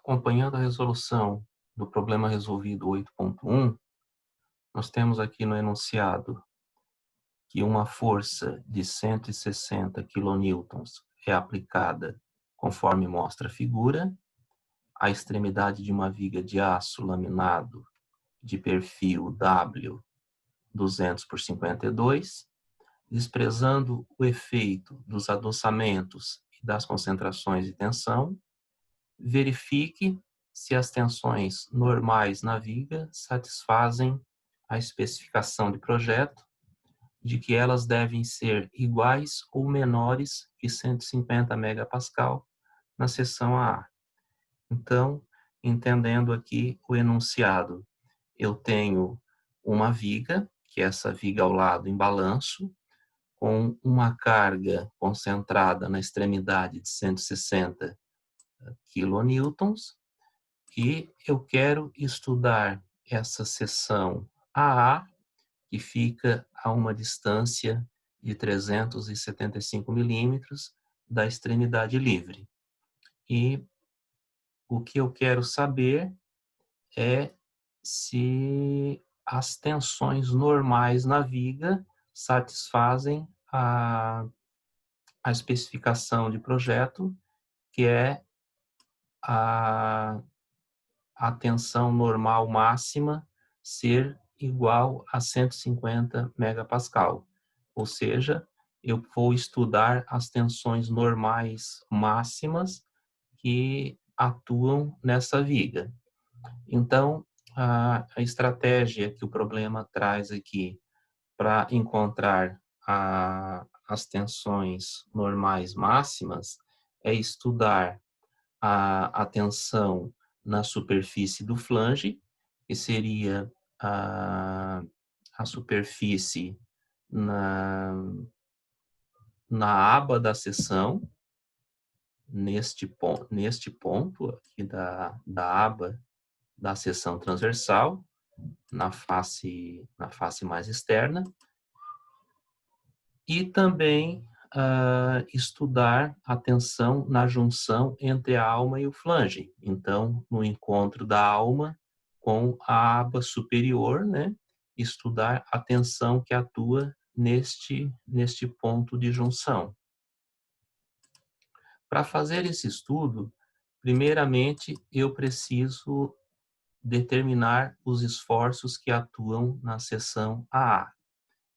acompanhando a resolução do problema resolvido 8.1, nós temos aqui no enunciado que uma força de 160 kN é aplicada conforme mostra a figura, à extremidade de uma viga de aço laminado de perfil W 200 por 52, desprezando o efeito dos adoçamentos e das concentrações de tensão, verifique se as tensões normais na viga satisfazem a especificação de projeto de que elas devem ser iguais ou menores que 150 megapascal na seção AA. Então, entendendo aqui o enunciado, eu tenho uma viga, que é essa viga ao lado em balanço, com uma carga concentrada na extremidade de 160 kilonewtons, e eu quero estudar essa seção AA, que fica a uma distância de 375 milímetros da extremidade livre. E o que eu quero saber é se as tensões normais na viga satisfazem a especificação de projeto, que é a tensão normal máxima ser igual a 150 megapascal. Ou seja, eu vou estudar as tensões normais máximas que atuam nessa viga. Então, a estratégia que o problema traz aqui para encontrar as tensões normais máximas é estudar a tensão na superfície do flange, que seria a superfície na aba da seção, neste ponto aqui da aba da seção transversal, na face mais externa, e também estudar a tensão na junção entre a alma e o flange. Então, no encontro da alma com a aba superior, né, estudar a tensão que atua neste ponto de junção. Para fazer esse estudo, primeiramente, eu preciso determinar os esforços que atuam na seção AA.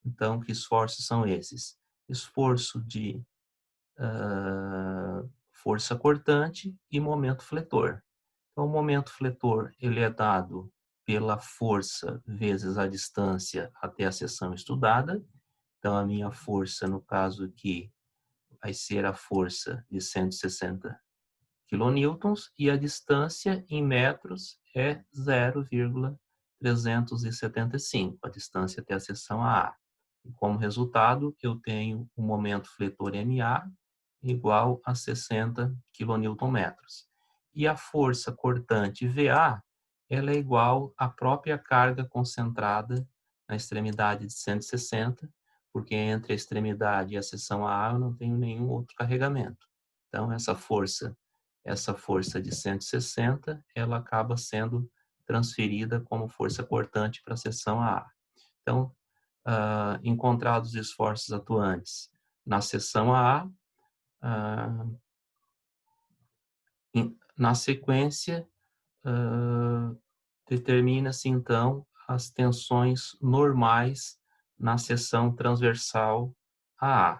Então, que esforços são esses? Esforço de força cortante e momento fletor. Então, o momento fletor ele é dado pela força vezes a distância até a seção estudada. Então, a minha força, no caso aqui, vai ser a força de 160 kilonewtons e a distância em metros é 0,375, a distância até a seção AA. E como resultado, eu tenho o momento fletor MA igual a 60 quilonewton-metros. E a força cortante VA, ela é igual à própria carga concentrada na extremidade de 160, porque entre a extremidade e a seção AA eu não tenho nenhum outro carregamento. Então, essa força de 160, ela acaba sendo transferida como força cortante para a seção AA. Então, encontrados os esforços atuantes na seção AA, na sequência, determina-se então as tensões normais na seção transversal AA.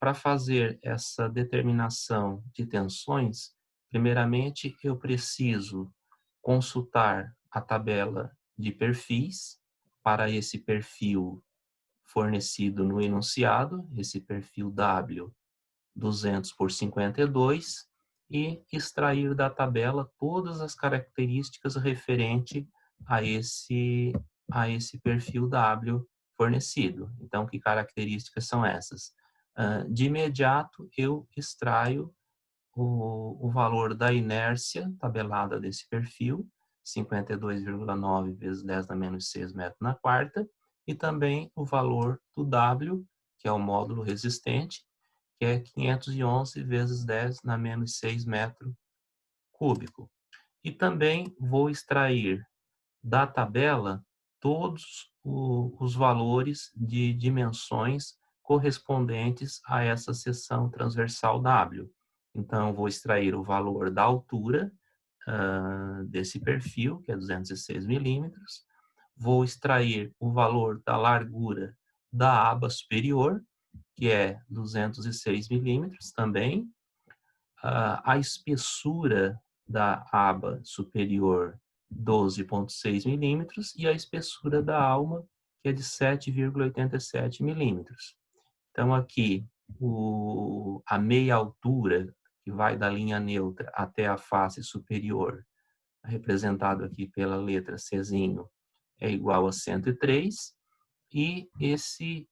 Para fazer essa determinação de tensões, primeiramente eu preciso consultar a tabela de perfis para esse perfil fornecido no enunciado, esse perfil W 200 por 52, e extrair da tabela todas as características referentes a esse perfil W fornecido. Então, que características são essas? De imediato, eu extraio o valor da inércia tabelada desse perfil, 52,9 vezes 10 na menos 6 metros na quarta, e também o valor do W, que é o módulo resistente, que é 511 vezes 10 na menos 6 metro cúbico. E também vou extrair da tabela todos os valores de dimensões correspondentes a essa seção transversal W. Então, vou extrair o valor da altura desse perfil, que é 206 milímetros. Vou extrair o valor da largura da aba superior, que é 206 milímetros também. A espessura da aba superior, 12,6 milímetros, e a espessura da alma, que é de 7,87 milímetros. Então, aqui, a meia altura, que vai da linha neutra até a face superior, representado aqui pela letra Czinho, é igual a 103, e esse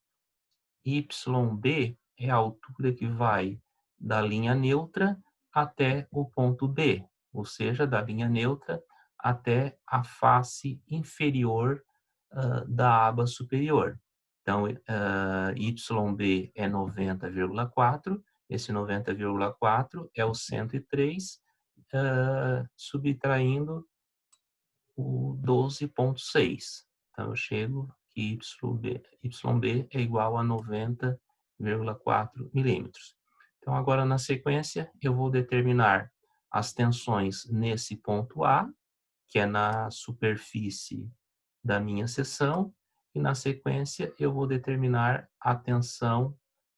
YB é a altura que vai da linha neutra até o ponto B, ou seja, da linha neutra até a face inferior da aba superior. Então, YB é 90,4, esse 90,4 é o 103, subtraindo o 12,6. Então, eu chego que YB é igual a 90,4 milímetros. Então, agora, na sequência, eu vou determinar as tensões nesse ponto A, que é na superfície da minha seção, e na sequência eu vou determinar a tensão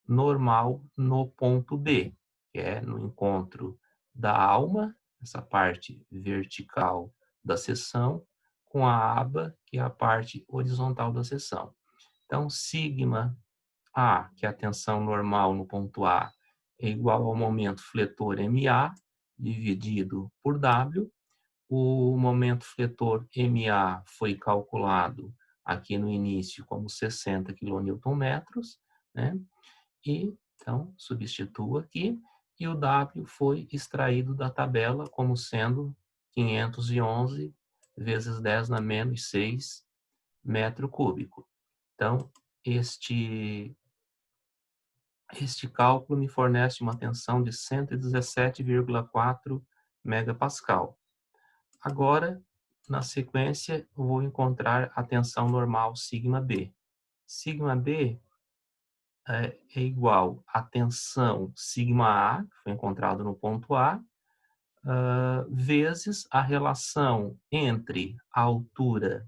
normal no ponto B, que é no encontro da alma, essa parte vertical da seção, com a aba, que é a parte horizontal da seção. Então, sigma A, que é a tensão normal no ponto A, é igual ao momento fletor MA dividido por W. O momento fletor MA foi calculado aqui no início como 60 kNm, né? E, então, substituo aqui. E o W foi extraído da tabela como sendo 511 vezes 10 na menos 6 metro cúbico. Então, este cálculo me fornece uma tensão de 117,4 megapascal. Agora, na sequência, eu vou encontrar a tensão normal sigma B. Sigma B é igual à tensão sigma A, que foi encontrado no ponto A, vezes a relação entre a altura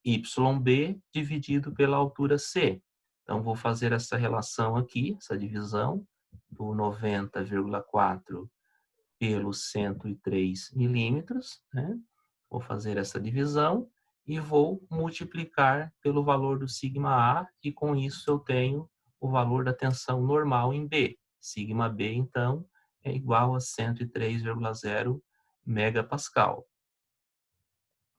YB dividido pela altura C. Então, vou fazer essa relação aqui, essa divisão do 90,4 pelos 103 milímetros, né? Vou fazer essa divisão e vou multiplicar pelo valor do sigma A, e com isso eu tenho o valor da tensão normal em B. Sigma B, então, é igual a 103,0 megapascal.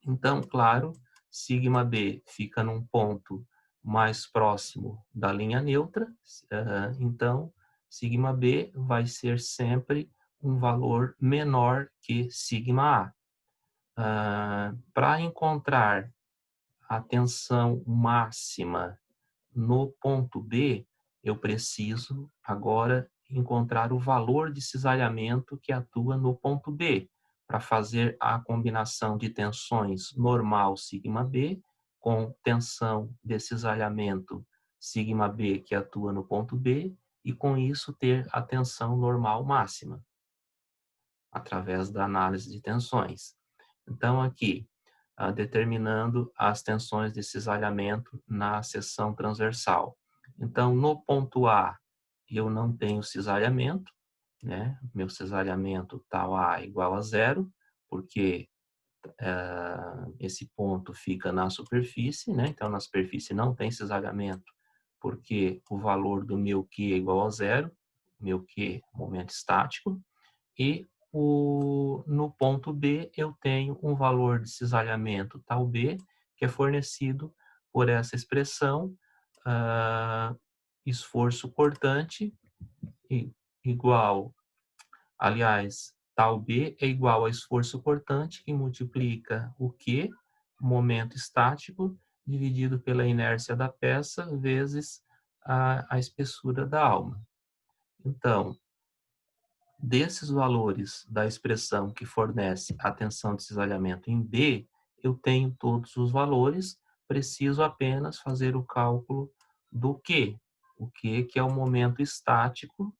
Então, claro, sigma B fica num ponto mais próximo da linha neutra, então, sigma B vai ser sempre um valor menor que sigma A. Para encontrar a tensão máxima no ponto B, eu preciso agora encontrar o valor de cisalhamento que atua no ponto B, para fazer a combinação de tensões normal sigma B com tensão de cisalhamento sigma B que atua no ponto B, e com isso ter a tensão normal máxima, através da análise de tensões. Então, aqui, determinando as tensões de cisalhamento na seção transversal. Então, no ponto A, eu não tenho cisalhamento, né? Meu cisalhamento tal A igual a 0, porque esse ponto fica na superfície, né? Então, na superfície não tem cisalhamento, porque o valor do meu Q é igual a 0, meu Q, momento estático, e no ponto B eu tenho um valor de cisalhamento tal B, que é fornecido por essa expressão, esforço cortante igual, aliás, tal B é igual a esforço cortante, que multiplica o Q, momento estático, dividido pela inércia da peça, vezes a espessura da alma. Então, desses valores da expressão que fornece a tensão de cisalhamento em B, eu tenho todos os valores, preciso apenas fazer o cálculo do Q. O Q, que é o momento estático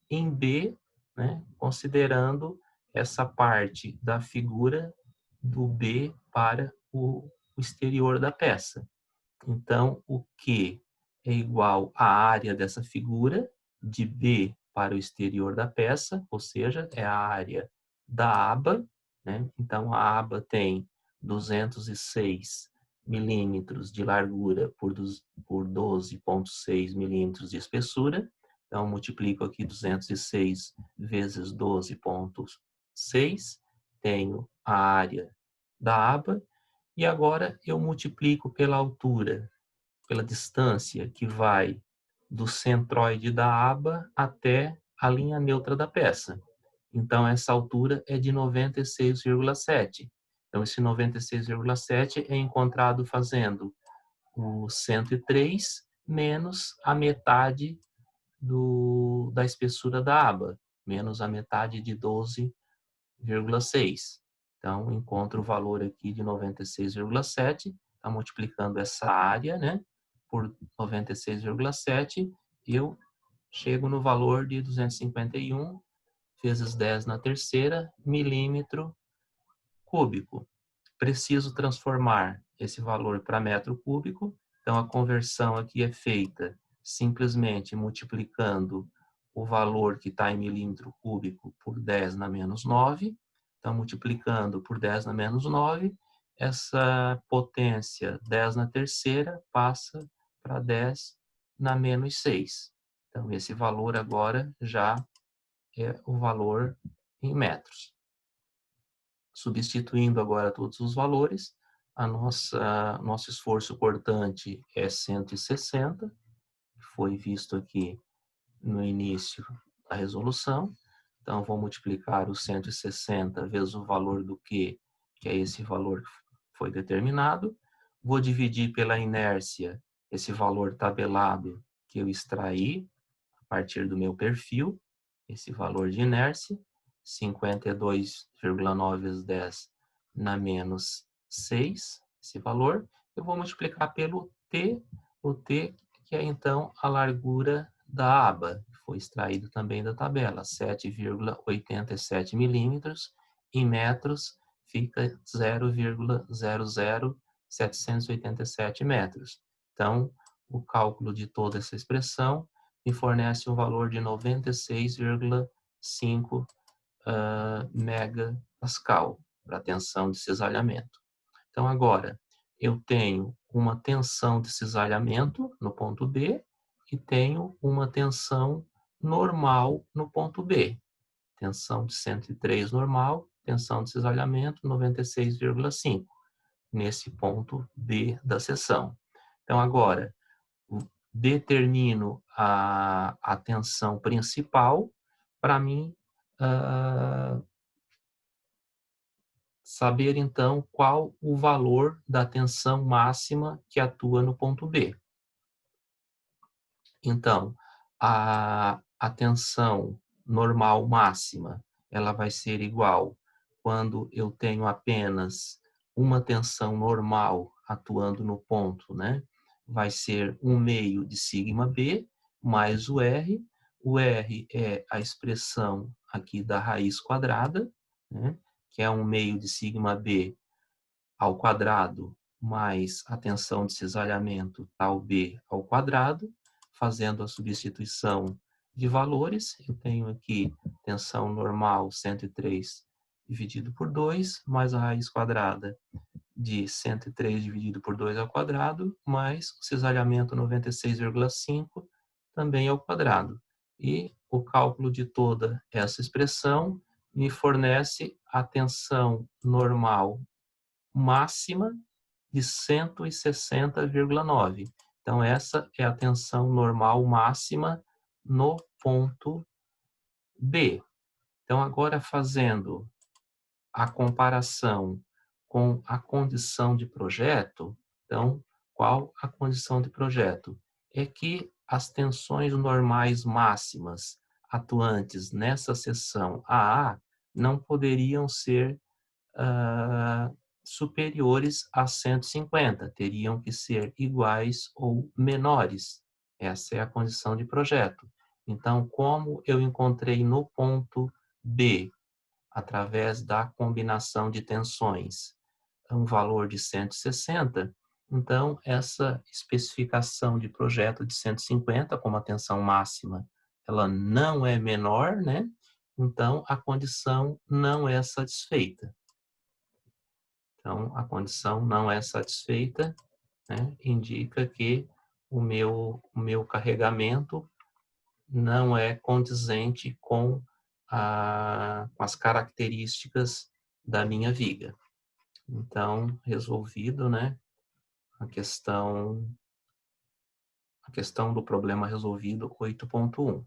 em B, né, considerando essa parte da figura do B para o exterior da peça. Então, o Q é igual à área dessa figura, de B para o exterior da peça, ou seja, é a área da aba, né? Então, a aba tem 206 milímetros de largura por 12,6 milímetros de espessura. Então, multiplico aqui 206 vezes 12,6, tenho a área da aba, e agora eu multiplico pela altura, pela distância que vai do centroide da aba até a linha neutra da peça. Então, essa altura é de 96,7. Então, esse 96,7 é encontrado fazendo o 103 menos a metade da espessura da aba, menos a metade de 12,6. Então, encontro o valor aqui de 96,7, está multiplicando essa área, né, por 96,7, eu chego no valor de 251 vezes 10 na terceira milímetro cúbico. Preciso transformar esse valor para metro cúbico, então a conversão aqui é feita simplesmente multiplicando o valor que está em milímetro cúbico por 10 na menos 9. Então, multiplicando por 10 na menos 9, essa potência 10 na terceira passa para 10 na menos 6. Então, esse valor agora já é o valor em metros. Substituindo agora todos os valores, nosso esforço cortante é 160, que foi visto aqui no início da resolução. Então, vou multiplicar o 160 vezes o valor do Q, que é esse valor que foi determinado. Vou dividir pela inércia esse valor tabelado que eu extraí a partir do meu perfil, esse valor de inércia, 52,9 vezes 10 na menos 6, esse valor. Eu vou multiplicar pelo T, o T que é então a largura da aba, que foi extraído também da tabela, 7,87 milímetros, em metros fica 0,00787 metros. Então, o cálculo de toda essa expressão me fornece um valor de 96,5 megapascal para tensão de cisalhamento. Então, agora, eu tenho uma tensão de cisalhamento no ponto B e tenho uma tensão normal no ponto B. Tensão de 103 normal, tensão de cisalhamento 96,5, nesse ponto B da seção. Então, agora, determino a tensão principal para mim saber, então, qual o valor da tensão máxima que atua no ponto B. Então, a tensão normal máxima, ela vai ser igual quando eu tenho apenas uma tensão normal atuando no ponto, né? Vai ser 1/2 de sigma B mais o R. O R é a expressão aqui da raiz quadrada, né? Que é 1/2 de sigma B ao quadrado mais a tensão de cisalhamento tal B ao quadrado. Fazendo a substituição de valores, eu tenho aqui tensão normal 103 dividido por 2, mais a raiz quadrada de 103 dividido por 2 ao quadrado, mais o cisalhamento 96,5 também ao quadrado. E o cálculo de toda essa expressão me fornece a tensão normal máxima de 160,9. Então, essa é a tensão normal máxima no ponto B. Então, agora fazendo a comparação com a condição de projeto, então, qual a condição de projeto? É que as tensões normais máximas atuantes nessa seção AA não poderiam ser superiores a 150, teriam que ser iguais ou menores. Essa é a condição de projeto. Então, como eu encontrei no ponto B, através da combinação de tensões, um valor de 160, então essa especificação de projeto de 150, como a tensão máxima, ela não é menor, né? Então a condição não é satisfeita. Então a condição não é satisfeita, né? Indica que o meu carregamento não é condizente com as características da minha viga. Então, resolvido, né, a questão do problema resolvido 8.1.